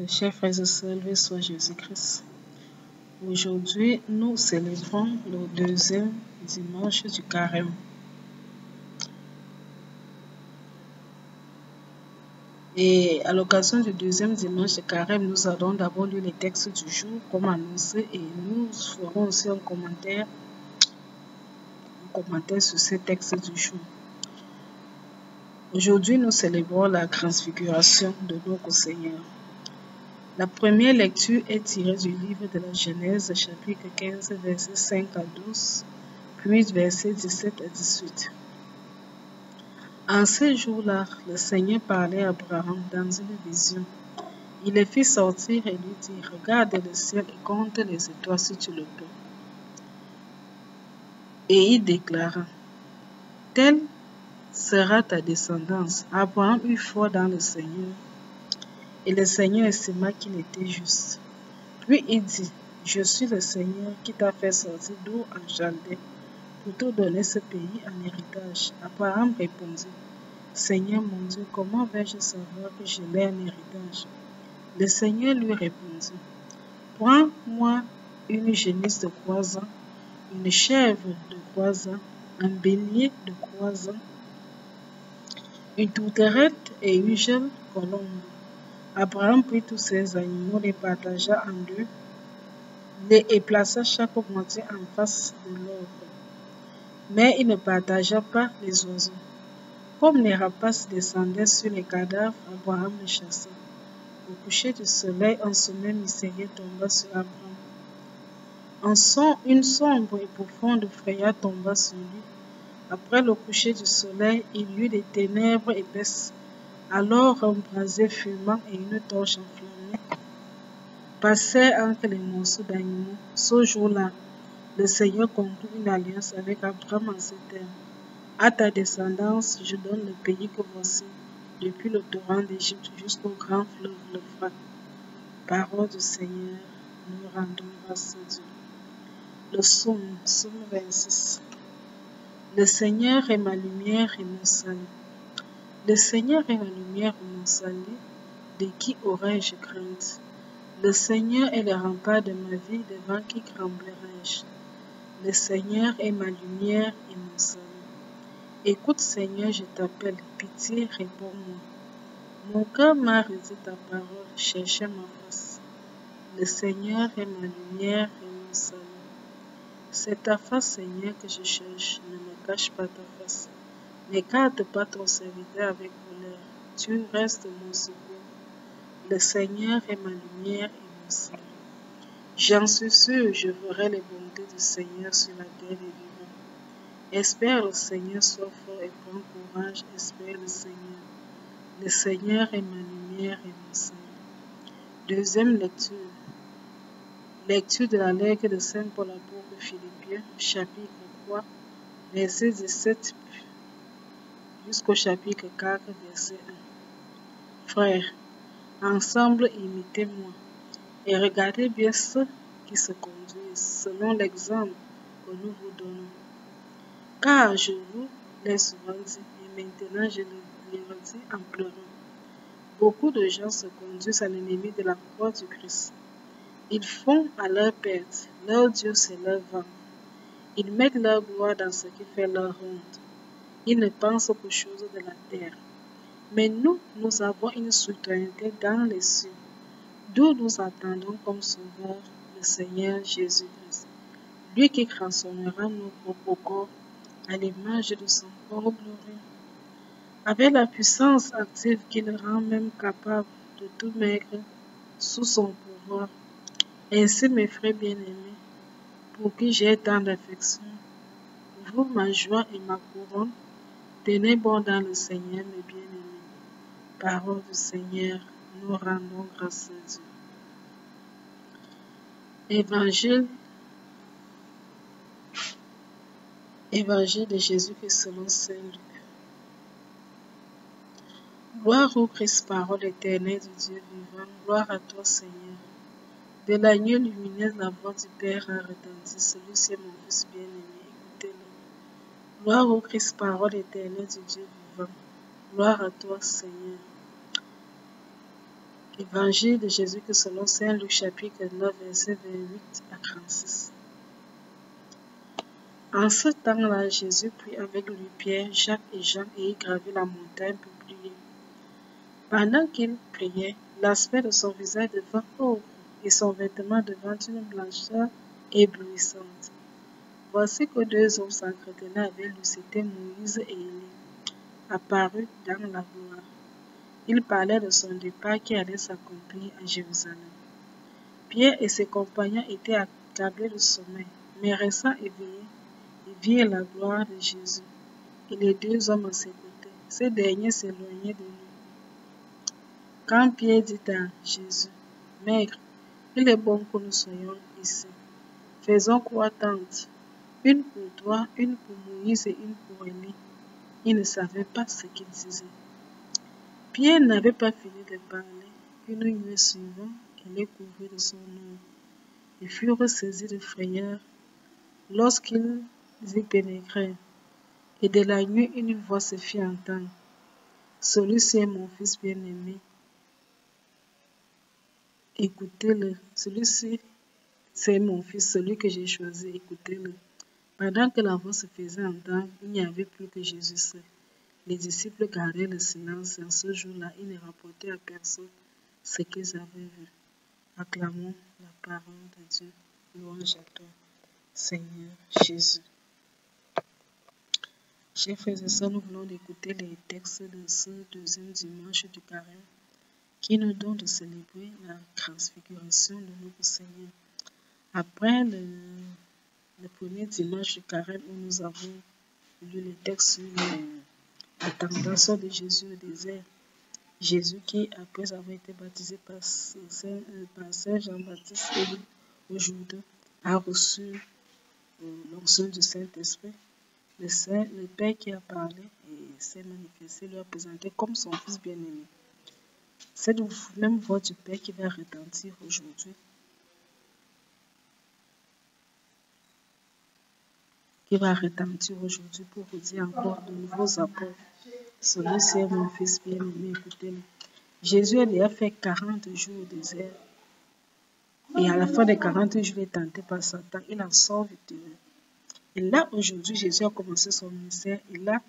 Chers frères et sœurs, loué soit Jésus-Christ. Aujourd'hui, nous célébrons le deuxième dimanche du carême. Et à l'occasion du deuxième dimanche du carême, nous allons d'abord lire les textes du jour comme annoncé et nous ferons aussi un commentaire sur ces textes du jour. Aujourd'hui, nous célébrons la transfiguration de notre Seigneur. La première lecture est tirée du livre de la Genèse, chapitre 15, versets 5 à 12, puis versets 17 à 18. En ces jours-là, le Seigneur parlait à Abraham dans une vision. Il le fit sortir et lui dit, « Regarde le ciel et compte les étoiles si tu le peux. » Et il déclara, « Telle sera ta descendance. » Abraham eut foi dans le Seigneur, et le Seigneur estima qu'il était juste. Puis il dit, « Je suis le Seigneur qui t'a fait sortir d'Our en Chaldée pour te donner ce pays en héritage. » Abraham répondit, « Seigneur mon Dieu, comment vais-je savoir que je l'ai en héritage? » Le Seigneur lui répondit, « Prends-moi une génisse de 3 ans, une chèvre de 3 ans, un bélier de 3 ans, une tourterelle et une jeune colombe. » Abraham prit tous ces animaux, les partagea en deux, et plaça chaque moitié en face de l'autre. Mais il ne partagea pas les oiseaux. Comme les rapaces descendaient sur les cadavres, Abraham les chassa. Au coucher du soleil, un sommeil mystérieux tomba sur Abraham. Une sombre et profonde frayeur tomba sur lui. Après le coucher du soleil, il y eut des ténèbres épaisses. Alors un brasier fumant et une torche enflammée passaient entre les morceaux d'animaux. Ce jour-là, le Seigneur conclut une alliance avec Abraham en ces termes. À ta descendance, je donne le pays que voici, depuis le torrent d'Égypte jusqu'au grand fleuve l'Euphrate. Parole du Seigneur, nous rendons grâce à Dieu. Le psaume 26. Le Seigneur est ma lumière et mon salut. Le Seigneur est ma lumière et mon salut. De qui aurais-je crainte? Le Seigneur est le rempart de ma vie, devant qui tremblerais-je? Le Seigneur est ma lumière et mon salut. Écoute, Seigneur, je t'appelle, pitié, réponds-moi. Mon cœur m'a redit ta parole, cherchez ma face. Le Seigneur est ma lumière et mon salut. C'est ta face, Seigneur, que je cherche. Ne me cache pas ta face. N'écarte pas ton serviteur avec colère. Tu restes mon secours. Le Seigneur est ma lumière et mon salut. J'en suis sûr, je verrai les bontés du Seigneur sur la terre des vivants. Espère le Seigneur, sois fort et prends courage. Espère le Seigneur. Le Seigneur est ma lumière et mon salut. Deuxième lecture. Lecture de la lettre de Saint Paul apôtre aux Philippiens, chapitre 3, verset 17 jusqu'au chapitre 4, verset 1. Frères, ensemble imitez-moi et regardez bien ceux qui se conduisent selon l'exemple que nous vous donnons. Car je vous l'ai souvent dit, et maintenant je le redis en pleurant. Beaucoup de gens se conduisent à l'ennemi de la croix du Christ. Ils font à leur perte. Leur Dieu, c'est leur vent. Ils mettent leur gloire dans ce qui fait leur honte. Ils ne pensent qu'aux choses de la terre. Mais nous avons une citoyenneté dans les cieux, d'où nous attendons comme sauveur le Seigneur Jésus-Christ, lui qui transformera nos propres corps à l'image de son corps glorieux, avec la puissance active qui le rend même capable de tout mettre sous son pouvoir. Ainsi, mes frères bien-aimés, pour qui j'ai tant d'affection, vous, ma joie et ma couronne, tenez bon dans le Seigneur, mes bien-aimés. Parole du Seigneur, nous rendons grâce à Dieu. Évangile de Jésus-Christ selon Saint Luc. Gloire au Christ, parole éternelle du Dieu vivant, gloire à toi, Seigneur. De l'agneau lumineuse, la voix du Père a retenti. Celui-ci est mon Fils bien-aimé, écoutez-le. Gloire au Christ, parole éternelle du Dieu vivant, gloire à toi, Seigneur. Évangile de Jésus-Christ selon Saint Luc chapitre 9 versets 28 à 36. En ce temps-là, Jésus prit avec lui Pierre, Jacques et Jean et il gravit la montagne pour prier. Pendant qu'il priait, l'aspect de son visage devint ocre et son vêtement devint une blancheur éblouissante. Voici que deux hommes s'entretenaient avec lui, c'étaient Moïse et Élie, apparus dans la gloire. Ils parlaient de son départ qui allait s'accomplir à Jérusalem. Pierre et ses compagnons étaient accablés de sommeil, mais restant éveillés, ils virent la gloire de Jésus et les deux hommes à ses côtés. Ces derniers s'éloignaient de lui. Quand Pierre dit à Jésus, « Maître, il est bon que nous soyons ici. Faisons 3 tentes, une pour toi, une pour Moïse et une pour Élie. » Il ne savait pas ce qu'il disait. Pierre n'avait pas fini de parler qu'une nuée suivant, il les couvrit de son nom. Ils furent saisis de frayeur lorsqu'ils y pénétrèrent. Et de la nuit, une voix se fit entendre. Celui-ci est mon fils bien-aimé. Écoutez-le. Celui-ci, c'est mon fils, celui que j'ai choisi. Écoutez-le. Pendant que la voix se faisait entendre, il n'y avait plus que Jésus seul. Les disciples gardaient le silence et en ce jour-là, ils ne rapportaient à personne ce qu'ils avaient vu. Acclamons la parole de Dieu. Louange à toi, Seigneur Jésus. Chers frères et sœurs, nous voulons écouter les textes de ce deuxième dimanche du carême qui nous donne de célébrer la transfiguration de notre Seigneur. Après le premier dimanche du carême où nous avons lu les textes sur la tentation de Jésus au désert, Jésus qui, après avoir été baptisé par Saint Jean-Baptiste au Jourdain, a reçu l'onction du Saint-Esprit. Le Père qui a parlé et s'est manifesté lui a présenté comme son Fils bien-aimé. Cette même voix du Père qui va retentir aujourd'hui. Qui va retentir aujourd'hui pour vous dire encore de nouveaux apôtres. Celui-ci est mon Fils bien-aimé, écoutez-le. Jésus a déjà fait 40 jours au désert. Et à la fin des 40 jours, il est tenté par Satan. Il en sort victorieux. Et là, aujourd'hui, Jésus a commencé son ministère. Et là,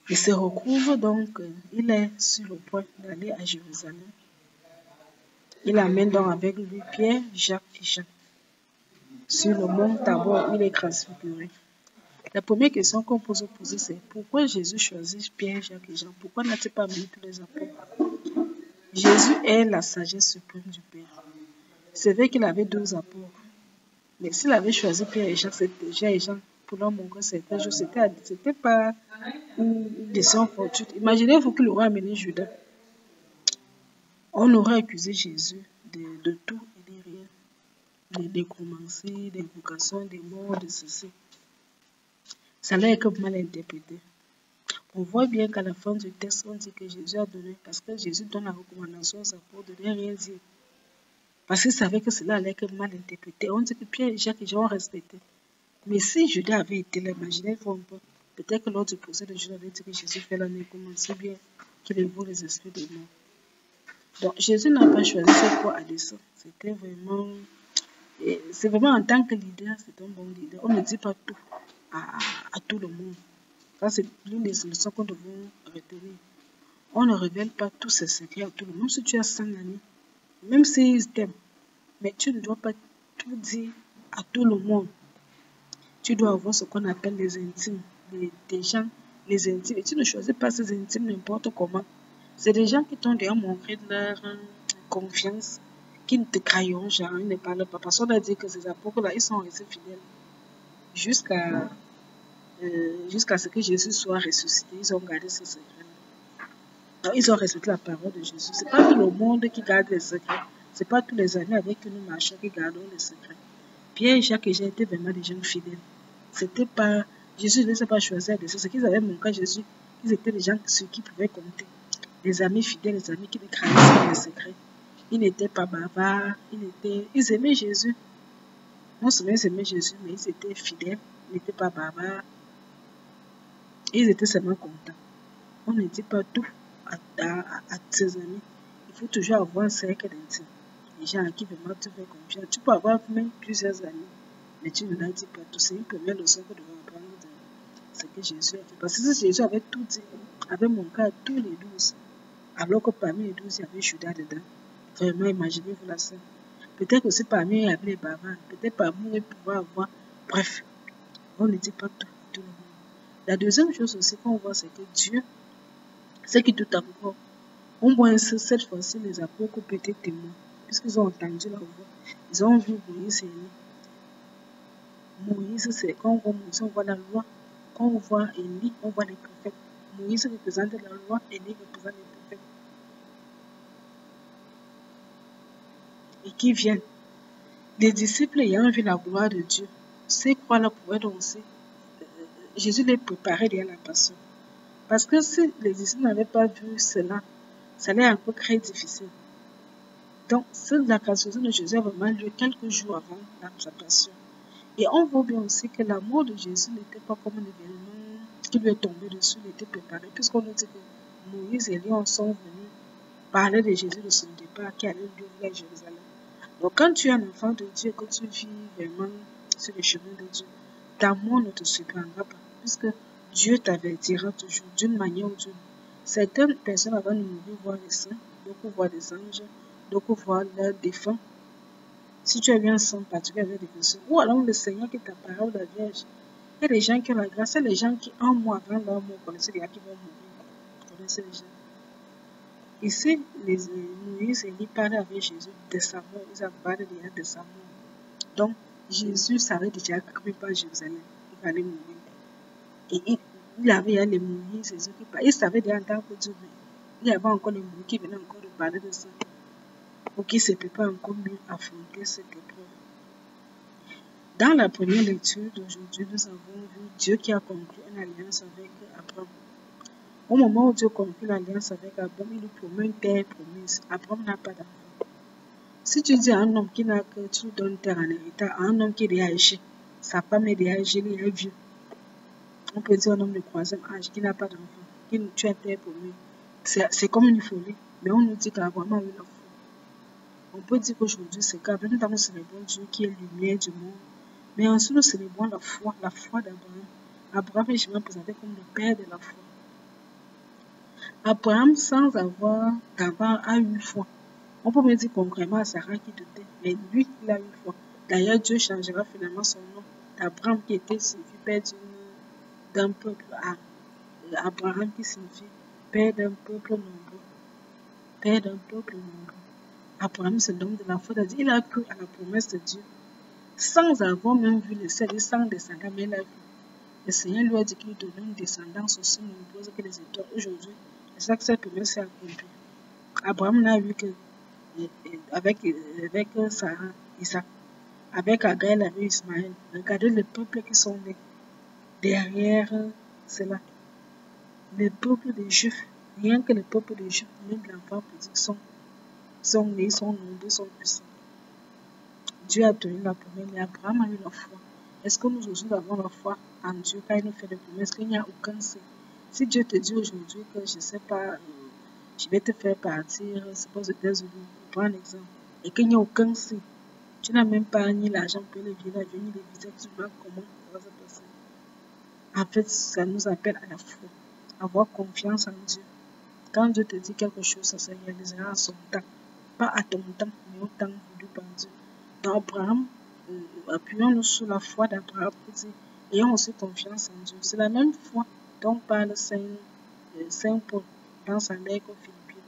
il se retrouve donc, il est sur le point d'aller à Jérusalem. Il amène donc avec lui Pierre, Jacques et Jean. Sur le mont Tabor, il est transfiguré. La première question qu'on peut se poser, c'est pourquoi Jésus choisit Pierre, Jacques et Jean? Pourquoi n'a-t-il pas mis tous les apôtres? Jésus est la sagesse suprême du Père. C'est vrai qu'il avait 12 apôtres. Mais s'il avait choisi Pierre et Jacques, pour leur montrer certains jours, c'était pas une décision fortuite. Imaginez-vous qu'il aurait amené Judas. On aurait accusé Jésus de tout et de rien. Des nécromancies, des invocations, des morts, de ceci. Ça allait être mal interprété. On voit bien qu'à la fin du texte, on dit que Jésus a donné, parce que Jésus donne la recommandation aux apôtres de ne rien dire. Parce qu'il savait que cela allait être mal interprété. On dit que Pierre et Jacques et Jean ont respecté. Mais si Judas avait été là, imaginez-vous un peu. Peut-être que lors du procès de Judas avait dit que Jésus fait la nécromancie, bien qu'il évoque les esprits des morts. Donc Jésus n'a pas choisi cette foi à dessein. C'était vraiment... C'est vraiment en tant que leader, c'est un bon leader. On ne dit pas tout à tout le monde. Ça, c'est l'une des leçons qu'on devrait retenir. On ne révèle pas tous ses secrets à tout le monde. Même si tu as 100 amis, même s'ils t'aiment, mais tu ne dois pas tout dire à tout le monde. Tu dois avoir ce qu'on appelle les intimes, des gens, les intimes. Et tu ne choisis pas ces intimes n'importe comment. C'est des gens qui t'ont déjà montré de leur confiance, qui ne te trahiront jamais, ils ne parlent pas. Parce qu'on a dit que ces apôtres-là, ils sont restés fidèles jusqu'à ce que Jésus soit ressuscité. Ils ont gardé ce secret. Ils ont respecté la parole de Jésus. Ce n'est pas tout le monde qui garde les secrets. Ce n'est pas tous les amis avec qui nous marchons qui gardons les secrets. Pierre et Jacques et Jean étaient vraiment des gens fidèles. C'était pas... Jésus ne les a pas choisis de ça. Ce qu'ils avaient montré à Jésus, ils étaient des gens sur qui pouvaient compter. Les amis fidèles, les amis qui ne trahissaient pas les secrets. Ils n'étaient pas bavards. Ils aimaient Jésus. Non seulement ils aimaient Jésus, mais ils étaient fidèles. Ils n'étaient pas bavards. Ils étaient seulement contents. On ne dit pas tout à ses amis. Il faut toujours avoir un cercle d'intime. Les gens à qui vraiment tu fais confiance. Tu peux avoir même plusieurs amis, mais tu ne leur dis pas tout. C'est une première leçon que tu dois apprendre de ce que Jésus a fait. Parce que si Jésus avait tout dit, avait montré à tous les 12, alors que parmi les 12, il y avait Judas dedans. Vraiment, imaginez-vous la scène. Peut-être aussi parmi eux, il y avait les barbares. Peut-être parmi eux, il pouvait avoir. Bref, on ne dit pas tout à tout le monde. La deuxième chose aussi qu'on voit, c'est que Dieu, c'est qui tout encore, au moins cette fois-ci, les apôtres peuvent être témoins, puisqu'ils ont entendu la voix. Ils ont vu Moïse et Élie. Moïse, c'est quand on voit Moïse, on voit la loi. Quand on voit Élie, on voit les prophètes. Moïse représente la loi, Élie représente les prophètes. Et qui viennent. Les disciples ayant vu la gloire de Dieu, ces croix-là pouvaient donc aussi. Jésus les préparait déjà à la passion. Parce que si les disciples n'avaient pas vu cela, ça allait un peu très difficile. Donc, la résurrection de Jésus a vraiment lieu quelques jours avant sa passion. Et on voit bien aussi que l'amour de Jésus n'était pas comme un événement qui lui est tombé dessus, il était préparé, puisqu'on nous dit que Moïse et Élie sont venus parler de Jésus de son départ qui allait lui ouvrir Jérusalem. Donc, quand tu es un enfant de Dieu et que tu vis vraiment sur le chemin de Dieu, ta amour ne te surprendra pas, puisque Dieu t'avertira toujours d'une manière ou d'une autre. Certaines personnes avant de mourir voient les saints, d'autres voient des anges, d'autres voient leurs défunts. Si tu as vu un sang particulier avec des personnes, ou alors le Seigneur qui t'apparaît ou la Vierge, il y a des gens qui ont la grâce, il y a des gens qui, un mois avant leur mort, connaissaient les gens qui vont mourir, connaissaient les gens. Ici, Moïse et Élie parlaient avec Jésus de sa mort, ils avaient parlé déjà de sa mort. Donc, Jésus savait déjà qu'il pas à Jérusalem, il allait mourir. Et il avait les Moïse, Jésus qui parlait. Il savait déjà en tant que Dieu, mais il y avait encore les Moïse qui venaient encore de parler de ça, pour qu'il se prépare encore mieux à affronter cette épreuve. Dans la première lecture d'aujourd'hui, nous avons vu Dieu qui a conclu une alliance avec Abraham. Au moment où Dieu conclut l'alliance avec Abraham, il lui promet une terre promise. Abraham n'a pas d'enfant. Si tu dis à un homme qui n'a que tu lui donnes terre en héritage, à un homme qui est déjà âgé, sa femme est déjà âgée, il est vieux. On peut dire un homme de troisième âge qui n'a pas d'enfant, qui nous tue à terre promise. C'est comme une folie, mais on nous dit qu'Abraham a eu la foi. On peut dire qu'aujourd'hui, c'est qu'Abraham, nous célébrons Dieu qui est lumière du monde. Mais ensuite, nous célébrons la foi d'Abraham. Abraham est jamais présenté comme le père de la foi. Abraham, sans avoir d'avant, a eu foi. On peut me dire concrètement à Sarah qui doutait, mais lui, il a eu foi. D'ailleurs, Dieu changera finalement son nom d'Abraham qui était signifié père d'un peuple à Abraham qui signifie père d'un peuple nombreux. Père d'un peuple nombreux. Abraham, c'est l'homme de la foi, c'est-à-dire il a cru à la promesse de Dieu. Sans avoir même vu le ciel et sans descendant, mais il a vu. Le Seigneur lui a dit qu'il lui donnait une descendance aussi nombreuse que les étoiles. Aujourd'hui, c'est ça que cette promesse s'est accomplie. Abraham n'a vu que avec Sarah, Isaac, avec Agar, il avait Ismaël. Regardez les peuples qui sont nés derrière cela. Les peuples des Juifs, rien que les peuples des Juifs, même l'enfant petit, sont nés, sont nombreux, sont puissants. Dieu a donné la promesse, mais Abraham a eu la foi. Est-ce que nous aussi avons la foi en Dieu quand il nous fait des promesses qu'il n'y a aucun signe? Si Dieu te dit aujourd'hui que je ne sais pas, je vais te faire partir, c'est pas aux États-Unis, pour prendre un exemple, et qu'il n'y a aucun signe, tu n'as même pas ni l'argent pour les billets d'avion, ni les visas, tu vois comment ça va se passer. En fait, ça nous appelle à la foi, avoir confiance en Dieu. Quand Dieu te dit quelque chose, ça se réalisera à son temps, pas à ton temps, mais au temps voulu par Dieu. Dans Abraham, appuyons-nous sur la foi d'Abraham pour dire, ayons aussi confiance en Dieu. C'est la même foi dont parle Saint Paul dans sa lettre aux Philippiens.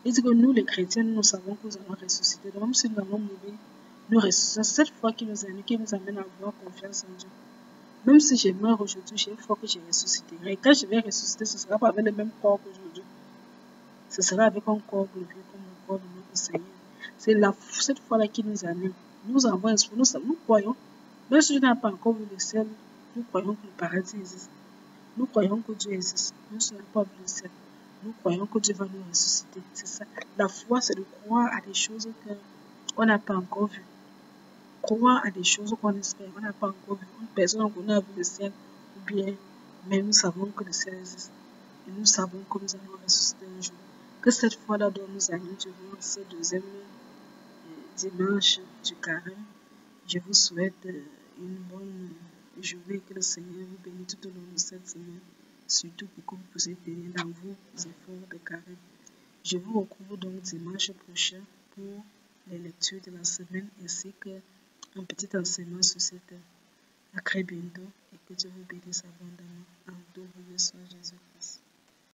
Il dit que nous, les chrétiens, nous savons que nous allons ressusciter. Donc, même si nous allons mourir, nous ressuscitons. C'est cette foi qui nous amène à avoir confiance en Dieu. Même si je meurs aujourd'hui, j'ai une foi que je ressusciterai. Et quand je vais ressusciter, ce ne sera pas avec le même corps qu'aujourd'hui. Ce sera avec un corps glorieux comme le corps de notre Seigneur. C'est cette foi-là qui nous amène. Nous avons espoir, nous croyons. Même si je n'ai pas encore vu le ciel, nous croyons que le paradis existe. Nous croyons que Dieu existe. Même si on n'a pas vu le ciel, nous croyons que Dieu va nous ressusciter. C'est ça. La foi, c'est de croire à des choses qu'on n'a pas encore vues. Croire à des choses qu'on espère, on n'a pas encore vu. Une personne qu'on a vu le ciel, ou bien, mais nous savons que le ciel existe. Et nous savons que nous allons ressusciter un jour. que cette foi-là doit nous animer durant ce deuxième dimanche du carême. Je vous souhaite une bonne journée, que le Seigneur vous bénisse tout au long de cette semaine, surtout pour que vous puissiez tenir dans vos efforts de carême. Je vous retrouve donc dimanche prochain pour les lectures de la semaine ainsi qu'un petit enseignement sur cette thème. À très bientôt et que Dieu vous bénisse abondamment. En tout, Jésus-Christ.